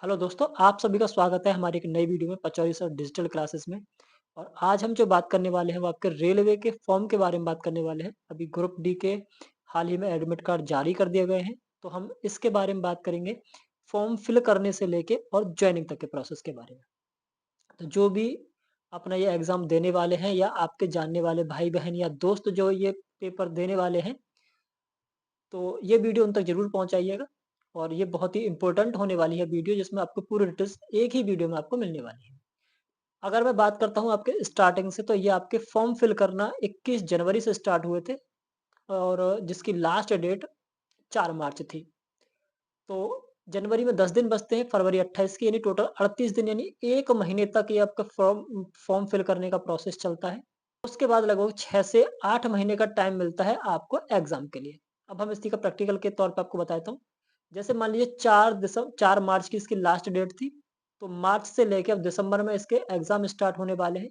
Hello दोस्तों, आप सभी का स्वागत है हमारी एक नई वीडियो में पचौरी सर डिजिटल क्लासेस में। और आज हम जो बात करने वाले हैं वो आपके रेलवे के फॉर्म के बारे में बात करने वाले हैं। अभी ग्रुप डी के हाल ही में एडमिट कार्ड जारी कर दिए गए हैं, तो हम इसके बारे में बात करेंगे। फॉर्म फिल करने से लेके और ज्वाइनिंग तक के प्रोसेस के बारे में। तो जो भी अपना ये एग्जाम देने वाले हैं या आपके जानने वाले भाई बहन या दोस्त जो ये पेपर देने वाले हैं, तो ये वीडियो उन तक ज़रूर पहुँचाइएगा। और ये बहुत ही इम्पोर्टेंट होने वाली है वीडियो, जिसमें आपको पूरी डिटेल्स एक ही वीडियो में आपको मिलने वाली है। अगर मैं बात करता हूँ आपके स्टार्टिंग से, तो ये आपके फॉर्म फिल करना 21 जनवरी से स्टार्ट हुए थे और जिसकी लास्ट डेट 4 मार्च थी। तो जनवरी में 10 दिन बचते हैं, फरवरी 28 की, यानी टोटल 38 दिन, यानी 1 महीने तक ये आपका फॉर्म फॉर्म फिल करने का प्रोसेस चलता है। उसके बाद लगभग 6 से 8 महीने का टाइम मिलता है आपको एग्ज़ाम के लिए। अब हम इसी का प्रैक्टिकल के तौर पे आपको बता देता हूँ। जैसे मान लीजिए 4 मार्च की इसकी लास्ट डेट थी, तो मार्च से लेके अब दिसंबर में इसके एग्ज़ाम स्टार्ट होने वाले हैं।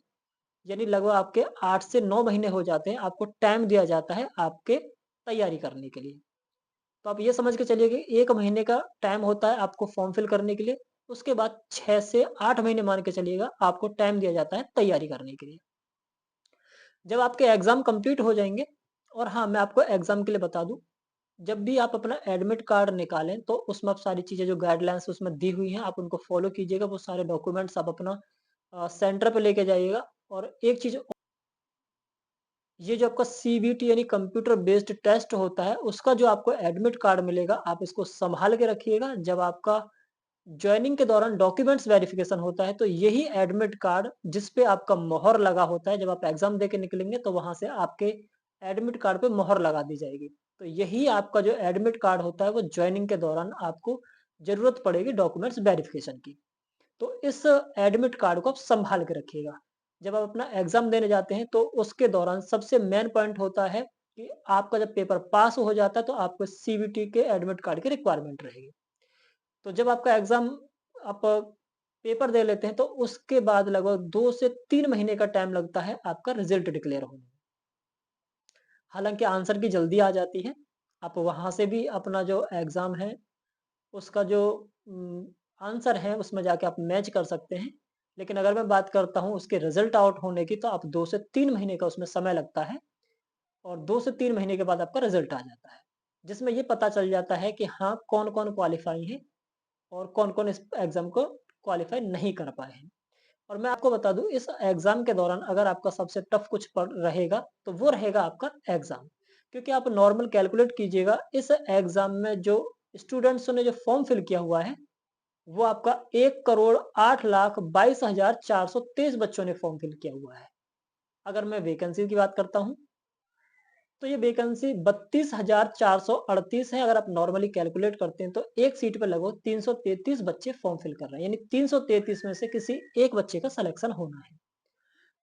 यानी लगभग आपके 8 से 9 महीने हो जाते हैं, आपको टाइम दिया जाता है आपके तैयारी करने के लिए। तो आप ये समझ के चलिए कि 1 महीने का टाइम होता है आपको फॉर्म फिल करने के लिए। उसके बाद 6 से 8 महीने मान के चलिएगा आपको टाइम दिया जाता है तैयारी करने के लिए। जब आपके एग्ज़ाम कंप्लीट हो जाएँगे, और हाँ, मैं आपको एग्ज़ाम के लिए बता दूँ, जब भी आप अपना एडमिट कार्ड निकालें, तो उसमें आप सारी चीज़ें जो गाइडलाइंस उसमें दी हुई हैं, आप उनको फ़ॉलो कीजिएगा। वो सारे डॉक्यूमेंट्स आप अपना सेंटर पे लेके जाइएगा। और एक चीज़, ये जो आपका सीबीटी यानी कंप्यूटर बेस्ड टेस्ट होता है, उसका जो आपको एडमिट कार्ड मिलेगा, आप इसको सँभाल के रखिएगा। जब आपका जॉइनिंग के दौरान डॉक्यूमेंट्स वेरिफिकेशन होता है, तो यही एडमिट कार्ड जिस पे आपका मोहर लगा होता है, जब आप एग्ज़ाम दे के निकलेंगे, तो वहाँ से आपके एडमिट कार्ड पे मोहर लगा दी जाएगी। तो यही आपका जो एडमिट कार्ड होता है, वो जॉइनिंग के दौरान आपको ज़रूरत पड़ेगी डॉक्यूमेंट्स वेरिफिकेशन की। तो इस एडमिट कार्ड को आप सँभाल के रखिएगा। जब आप अपना एग्ज़ाम देने जाते हैं, तो उसके दौरान सबसे मेन पॉइंट होता है कि आपका जब पेपर पास हो जाता है, तो आपको सीबीटी के एडमिट कार्ड की रिक्वायरमेंट रहेगी। तो जब आपका एग्ज़ाम आप पेपर दे लेते हैं, तो उसके बाद लगभग 2 से 3 महीने का टाइम लगता है आपका रिज़ल्ट डिक्लेयर होने में। हालाँकि आंसर की जल्दी आ जाती है। आप वहाँ से भी अपना जो एग्ज़ाम है, उसका जो उम, आंसर है, उसमें जाके आप मैच कर सकते हैं। लेकिन अगर मैं बात करता हूँ उसके रिज़ल्ट आउट होने की, तो आप 2 से 3 महीने का उसमें समय लगता है। और 2 से 3 महीने के बाद आपका रिज़ल्ट आ जाता है। जिसमें ये पता चल जाता है कि हाँ, कौन-कौन क्वालीफाई हैं और कौन-कौन इस एग्ज़ाम को क्वालीफाई नहीं कर पाए हैं। और मैं आपको बता दूँ, इस एग्ज़ाम के दौरान अगर आपका सबसे टफ कुछ पड़ रहेगा, तो वो रहेगा आपका एग्ज़ाम। क्योंकि आप नॉर्मल कैलकुलेट कीजिएगा, इस एग्ज़ाम में जो स्टूडेंट्स ने जो फ़ॉर्म फिल किया हुआ है, वो आपका 1,08,22,423 बच्चों ने फ़ॉर्म फिल किया हुआ है। अगर मैं वैकेंसी की बात करता हूँ, तो ये वैकेंसी 32,438 है। अगर आप नॉर्मली कैलकुलेट करते हैं, तो एक सीट पे लगभग 333 बच्चे फॉर्म फिल कर रहे हैं, यानी 333 में से किसी एक बच्चे का सिलेक्शन होना है।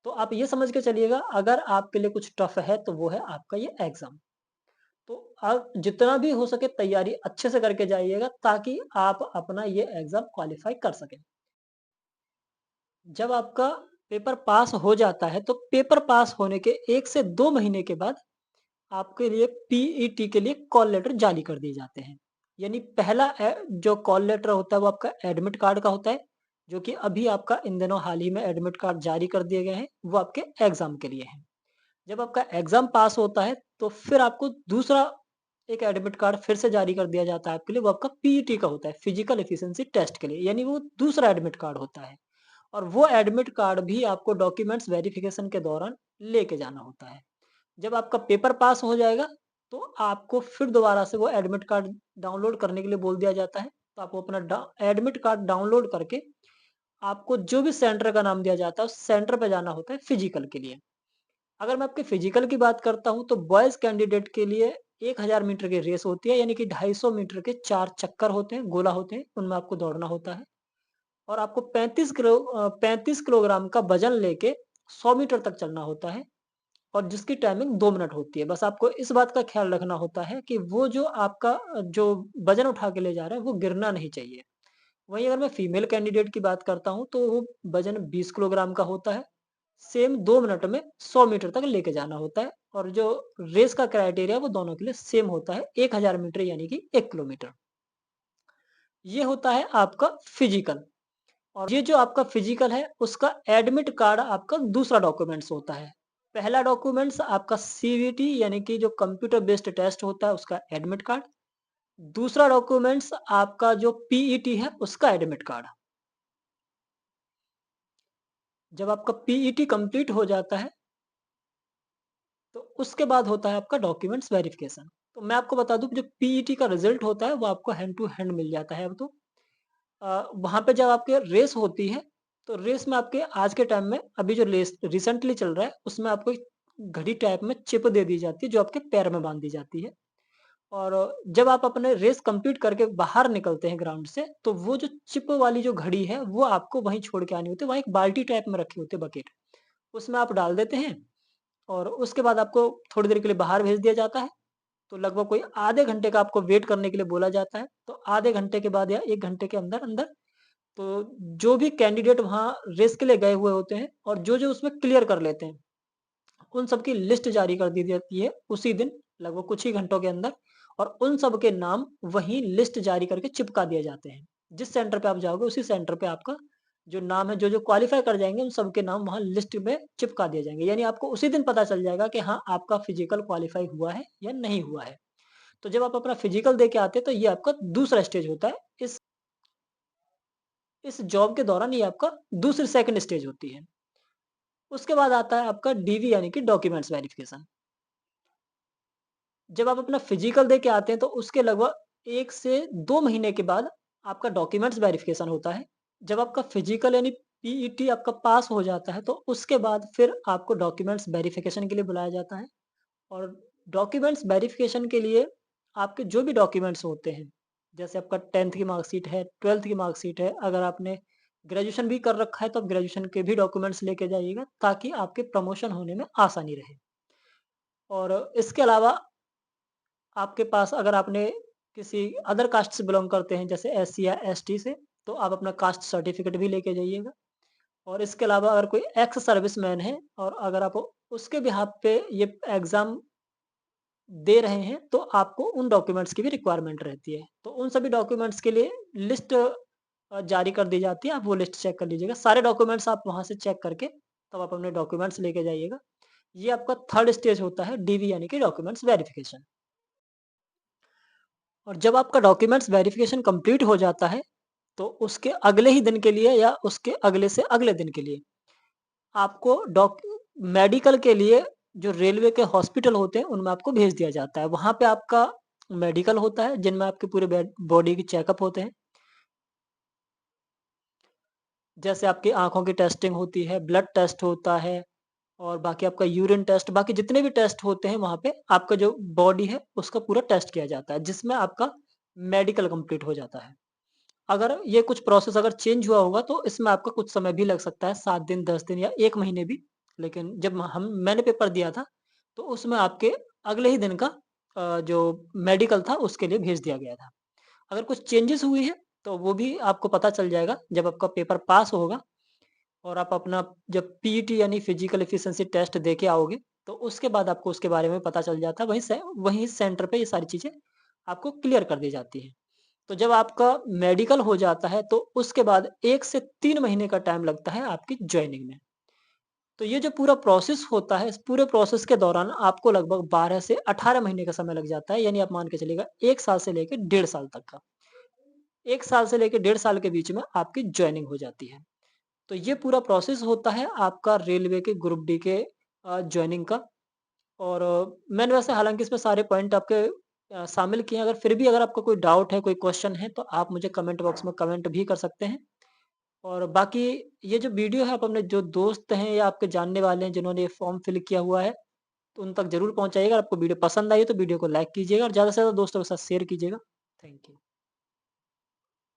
तो आप ये समझ के चलिएगा, अगर आपके लिए कुछ टफ है, तो वो है आपका ये एग्जाम। तो आप जितना भी हो सके तैयारी अच्छे से करके जाइएगा, ताकि आप अपना ये एग्जाम क्वालिफाई कर सकें। जब आपका पेपर पास हो जाता है, तो पेपर पास होने के 1 से 2 महीने के बाद आपके लिए पीईटी के लिए कॉल लेटर जारी कर दिए जाते हैं। यानी पहला जो कॉल लेटर होता है, वो आपका एडमिट कार्ड का होता है, जो कि अभी आपका इन दिनों हाल ही में एडमिट कार्ड जारी कर दिए गए हैं, वो आपके एग्ज़ाम के लिए है। जब आपका एग्ज़ाम पास होता है, तो फिर आपको दूसरा एक एडमिट कार्ड फिर से जारी कर दिया जाता है आपके लिए, वो आपका पीईटी का होता है, फिजिकल एफिशिएंसी टेस्ट के लिए, यानी वो दूसरा एडमिट कार्ड होता है। और वो एडमिट कार्ड भी आपको डॉक्यूमेंट्स वेरिफिकेशन के दौरान लेके जाना होता है। जब आपका पेपर पास हो जाएगा, तो आपको फिर दोबारा से वो एडमिट कार्ड डाउनलोड करने के लिए बोल दिया जाता है। तो आपको अपना एडमिट कार्ड डाउनलोड करके आपको जो भी सेंटर का नाम दिया जाता है, उस सेंटर पे जाना होता है फिजिकल के लिए। अगर मैं आपके फिजिकल की बात करता हूँ, तो बॉयज़ कैंडिडेट के लिए 1000 मीटर की रेस होती है, यानी कि 250 मीटर के 4 चक्कर होते हैं, गोला होते हैं, उनमें आपको दौड़ना होता है। और आपको 35 किलोग्राम का वज़न लेके 100 मीटर तक चलना होता है। और जिसकी टाइमिंग 2 मिनट होती है। बस आपको इस बात का ख़्याल रखना होता है कि वो जो आपका जो वज़न उठा के ले जा रहा है, वो गिरना नहीं चाहिए। वहीं अगर मैं फीमेल कैंडिडेट की बात करता हूँ, तो वो वज़न 20 किलोग्राम का होता है। सेम 2 मिनट में 100 मीटर तक लेके जाना होता है। और जो रेस का क्राइटेरिया, वो दोनों के लिए सेम होता है, 1000 मीटर यानी कि 1 किलोमीटर। ये होता है आपका फिजिकल। और ये जो आपका फिजिकल है, उसका एडमिट कार्ड आपका दूसरा डॉक्यूमेंट्स होता है। पहला डॉक्यूमेंट्स आपका सीबीटी यानी कि जो कंप्यूटर बेस्ड टेस्ट होता है, उसका एडमिट कार्ड। दूसरा डॉक्यूमेंट्स आपका जो पीईटी है, उसका एडमिट कार्ड। जब आपका पीईटी कंप्लीट हो जाता है, तो उसके बाद होता है आपका डॉक्यूमेंट्स वेरिफिकेशन। तो मैं आपको बता दूं, जो पीईटी का रिजल्ट होता है, वो आपको हैंड टू हैंड मिल जाता है अब तो। वहाँ पे जब आपके रेस होती है, तो रेस में आपके आज के टाइम में अभी जो रेस रिसेंटली चल रहा है, उसमें आपको एक घड़ी टाइप में चिप दे दी जाती है, जो आपके पैर में बाँध दी जाती है। और जब आप अपने रेस कंप्लीट करके बाहर निकलते हैं ग्राउंड से, तो वो जो चिप वाली जो घड़ी है, वो आपको वहीं छोड़ के आनी होती है। वहाँ एक बाल्टी टाइप में रखी होती है, बकेट। उसमें आप डाल देते हैं और उसके बाद आपको थोड़ी देर के लिए बाहर भेज दिया जाता है। तो लगभग कोई आधे घंटे का आपको वेट करने के लिए बोला जाता है। तो आधे घंटे के बाद या 1 घंटे के अंदर-अंदर तो जो भी कैंडिडेट वहाँ रेस के लिए गए हुए होते हैं और जो-जो उसमें क्लियर कर लेते हैं, उन सब की लिस्ट जारी कर दी जाती है उसी दिन, लगभग कुछ ही घंटों के अंदर। और उन सब के नाम वहीं लिस्ट जारी करके चिपका दिए जाते हैं। जिस सेंटर पे आप जाओगे, उसी सेंटर पे आपका जो नाम है, जो-जो क्वालीफाई कर जाएँगे, उन सब के नाम वहाँ लिस्ट में चिपका दिए जाएँगे। यानी आपको उसी दिन पता चल जाएगा कि हाँ, आपका फिजिकल क्वालीफाई हुआ है या नहीं हुआ है। तो जब आप अपना फिजिकल दे के आते हैं, तो ये आपका दूसरा स्टेज होता है। इस जॉब के दौरान ये आपका दूसरी सेकंड स्टेज होती है। उसके बाद आता है आपका डीवी यानी कि डॉक्यूमेंट्स वेरिफिकेशन। जब आप अपना फिजिकल दे के आते हैं, तो उसके लगभग 1 से 2 महीने के बाद आपका डॉक्यूमेंट्स वेरिफिकेशन होता है। जब आपका फिजिकल यानी पीईटी आपका पास हो जाता है, तो उसके बाद फिर आपको डॉक्यूमेंट्स वेरिफिकेशन के लिए बुलाया जाता है। और डॉक्यूमेंट्स वेरिफिकेशन के लिए आपके जो भी डॉक्यूमेंट्स होते हैं, जैसे आपका 10th की मार्कशीट है, 12th की मार्कशीट है, अगर आपने ग्रेजुएशन भी कर रखा है, तो आप ग्रेजुएशन के भी डॉक्यूमेंट्स लेके जाइएगा, ताकि आपके प्रमोशन होने में आसानी रहे। और इसके अलावा आपके पास अगर आपने किसी अदर कास्ट से बिलॉन्ग करते हैं, जैसे एससी या एसटी से, तो आप अपना कास्ट सर्टिफिकेट भी लेके जाइएगा। और इसके अलावा अगर कोई एक्स सर्विसमैन है और अगर आप उसके बिहाफ़ पे ये एग्ज़ाम दे रहे हैं, तो आपको उन डॉक्यूमेंट्स की भी रिक्वायरमेंट रहती है। तो उन सभी डॉक्यूमेंट्स के लिए लिस्ट जारी कर दी जाती है, आप वो लिस्ट चेक कर लीजिएगा। सारे डॉक्यूमेंट्स आप वहाँ से चेक करके तब आप अपने डॉक्यूमेंट्स लेके जाइएगा। ये आपका थर्ड स्टेज होता है, डीवी यानी कि डॉक्यूमेंट्स वेरिफिकेशन। और जब आपका डॉक्यूमेंट्स वेरिफिकेशन कंप्लीट हो जाता है, तो उसके अगले ही दिन के लिए या उसके अगले से अगले दिन के लिए आपको मेडिकल के लिए जो रेलवे के हॉस्पिटल होते हैं, उनमें आपको भेज दिया जाता है। वहाँ पे आपका मेडिकल होता है, जिनमें आपके पूरे बॉडी की चेकअप होते हैं। जैसे आपकी आँखों की टेस्टिंग होती है, ब्लड टेस्ट होता है और बाकी आपका यूरिन टेस्ट, बाकी जितने भी टेस्ट होते हैं वहाँ पे आपका जो बॉडी है, उसका पूरा टेस्ट किया जाता है, जिसमें आपका मेडिकल कंप्लीट हो जाता है। अगर ये कुछ प्रोसेस अगर चेंज हुआ होगा, तो इसमें आपका कुछ समय भी लग सकता है, 7 दिन, 10 दिन या 1 महीने भी। लेकिन जब मैंने पेपर दिया था, तो उसमें आपके अगले ही दिन का जो मेडिकल था, उसके लिए भेज दिया गया था। अगर कुछ चेंजेस हुई हैं, तो वो भी आपको पता चल जाएगा जब आपका पेपर पास होगा और आप अपना जब पीईटी यानी फिजिकल एफिशिएंसी टेस्ट दे के आओगे, तो उसके बाद आपको उसके बारे में पता चल जाता है। वहीं सेंटर पे ये सारी चीज़ें आपको क्लियर कर दी जाती हैं। तो जब आपका मेडिकल हो जाता है, तो उसके बाद 1 से 3 महीने का टाइम लगता है आपकी जॉइनिंग में। तो ये जो पूरा प्रोसेस होता है, इस पूरे प्रोसेस के दौरान आपको लगभग 12 से 18 महीने का समय लग जाता है, यानी आप मान के चलिएगा 1 साल से लेके डेढ़ साल तक का। 1 साल से लेके डेढ़ साल के बीच में आपकी जॉइनिंग हो जाती है। तो ये पूरा प्रोसेस होता है आपका रेलवे के ग्रुप डी के जॉइनिंग का। और मैंने वैसे हालाँकि इसमें सारे पॉइंट आपके शामिल किए हैं। अगर फिर भी अगर आपको कोई डाउट है, कोई क्वेश्चन है, तो आप मुझे कमेंट बॉक्स में कमेंट भी कर सकते हैं। और बाकी ये जो वीडियो है, आप अपने जो दोस्त हैं या आपके जानने वाले हैं जिन्होंने ये फॉर्म फिल किया हुआ है, तो उन तक ज़रूर पहुँचाइएगा। आपको वीडियो पसंद आई है तो वीडियो को लाइक कीजिएगा और ज़्यादा से ज़्यादा दोस्तों के साथ शेयर कीजिएगा। Thank you.